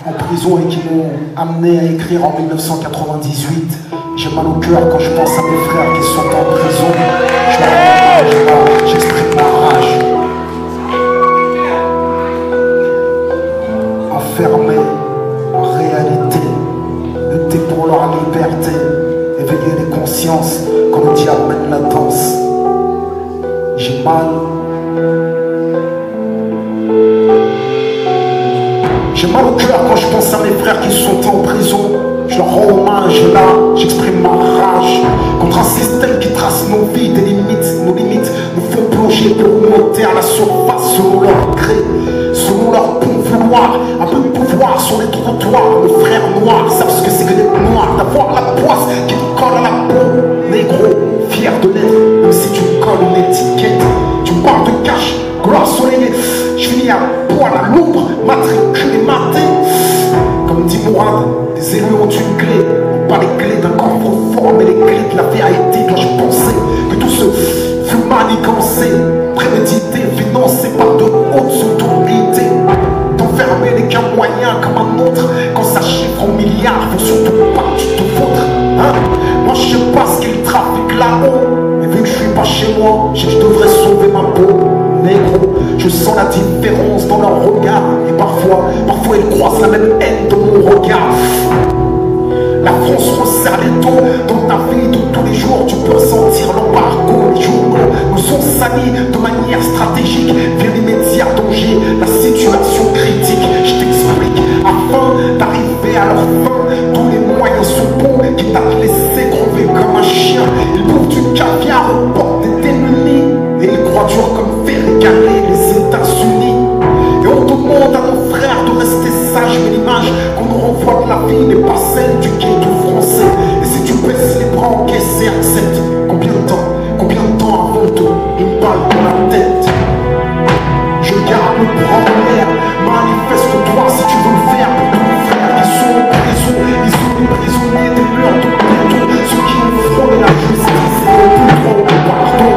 en prison et qui m'ont amené à écrire en 1998. J'ai mal au cœur quand je pense à mes frères qui sont en prison. J'exprime ma rage. Enfermés en réalité, lutter pour leur liberté, éveiller les consciences quand le diable mène la danse. J'ai mal. J'ai mal au cœur quand je pense à mes frères qui sont en prison. Je leur rends hommage là, j'exprime ma rage contre un système qui trace nos vies, des limites, nos limites nous font plonger pour monter à la surface selon leur gré, selon leur bon vouloir. Un peu de pouvoir sur les trottoirs, nos frères noirs savent ce que c'est que d'être noir, d'avoir la poisse qui te colle à la peau. Négro, fier de l'être, même si tu me colles une étiquette. Tu me parles de cash, gloire soleillée, je finis à poil à l'ombre, matriculé, maté. Comme dit Mourad, les élus ont une clé, pas les clés d'un coffre-fort, mais les clés de la vérité. Dois-je penser que tout ce fut manigancé, prémédité, financé par de hautes autorités? D'enfermer n'est qu'un moyen comme un autre, quand ça chiffre en milliards, faut surtout pas que tu te vautres, hein? Moi je sais pas ce qu'est le trafic là-haut, mais vu que je suis pas chez moi, je devrais sauver ma peau. Négro, je sens la différence dans leur regard. Et parfois ils croisent la même haine dans mon regard. La France resserre les taux. Dans ta vie de tous les jours, tu peux ressentir l'embargo. Les journaux nous sont salis de manière stratégique. Vers l'immédiat danger, la situation critique. Je t'explique, afin d'arriver à leur fin, tous les moyens sont bons. Quitte à te laisser crever comme un chien. Ils bouffent du caviar aux portes des démunis. Et ils croient dur comme fer égalé les États-Unis. Et on demande à nos frères de rester sages, mais l'image qu'on nous renvoie de la vie n'est pas celle du ghetto français. Et si tu baisses les bras, encaisses et acceptes, combien de temps avant de une balle dans la tête? Je garde le bras en l'air, manifeste-toi si tu veux le faire pour tous nos frères qui sont en prison. Ils sont les prisonniers des murs de béton, ceux qui ont frôlé la justice et ont plus droit au pardon.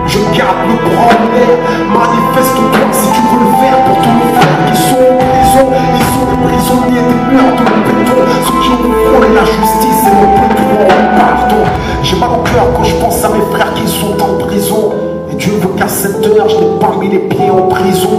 Je garde le bras en l'air, manifeste-toi si tu veux le faire pour tous nos frères qui sont en prison. Ils sont les prisonniers des murs de béton, ceux qui ont frôlé la justice et n'ont plus droit au pardon. J'ai mal au cœur quand je pense à mes frères qui sont en prison. Et Dieu veut qu'à cette heure je n'ai pas mis les pieds en prison.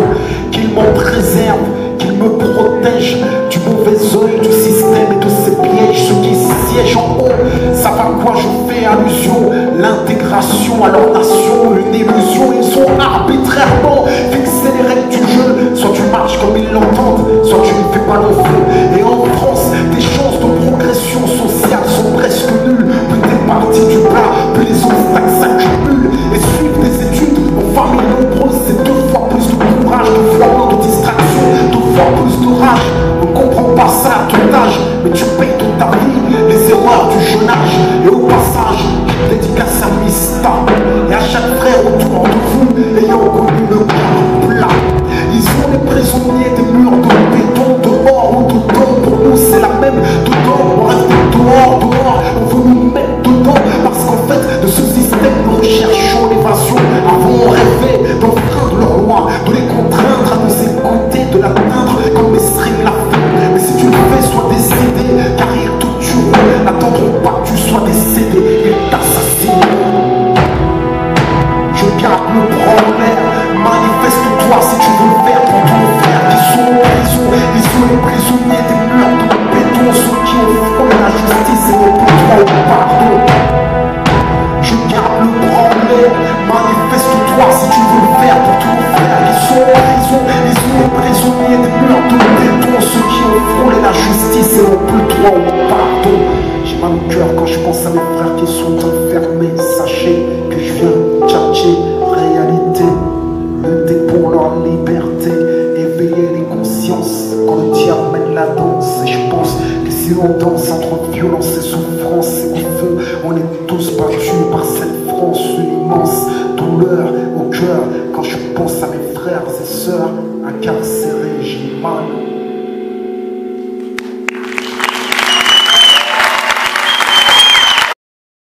Qu'il m'en préserve, qu'il me protège du mauvais œil du système et de ses pièges. Ceux qui siègent en haut savent à quoi je fais allusion. L'intégration à leur nation, une illusion. Ils ont arbitrairement fixé les règles du jeu. Soit tu marches comme ils l'entendent, soit tu ne fais pas le feu. Et en France, tes chances de progression sociale sont presque nulles. Plus t'es parti du plat, plus les obstacles s'accumulent. Et suivre des études en famille nombreuse, c'est 2 fois plus de courage, 2 fois moins de distraction, 2 fois plus de rage. On ne comprend pas ça à ton âge, mais tu payes toute ta vie les erreurs du jeune âge. Et au passage, je dédicace à Mista et à chaque frère autour de vous ayant connu le cœur plat. Ils sont les prisonniers des murs de béton, dehors ou dedans. Pour nous c'est la même, dedans on reste dehors, on veut nous mettre dedans. Parce qu'en fait de ce système nous recherchons l'évasion. Avant on rêvait d'enfreindre leur loi, de les contraindre à nous écouter, de l'atteindre comme les streams l'a fait. Mais si tu le fais, sois décédé, car ils te tueront. N'attendront pas que tu sois décédé, ils t'assassinent. Je garde le bras en l'air, manifeste-toi si tu veux le faire pour tous nos frères qui sont en prison. Ils sont les prisonniers des murs de béton, ceux qui ont frôlé la justice et n'ont plus droit au pardon. Je garde le bras en l'air, manifeste-toi si tu veux le faire pour tous nos frères qui sont en prison. Ils sont les prisonniers des murs de béton, ceux qui ont frôlé la justice et n'ont plus droit au pardon. J'ai mal au cœur quand je pense à mes frères qui sont enfermés. Sachez que je viens tchatcher réalité, lutter pour leur liberté, éveiller les consciences quand le diable mène la danse. Et je pense que si l'on danse entre violence et souffrance, c'est qu'au fond on est tous battus par cette France. Une immense douleur au cœur quand je pense à mes frères et sœurs incarcérés. J'ai mal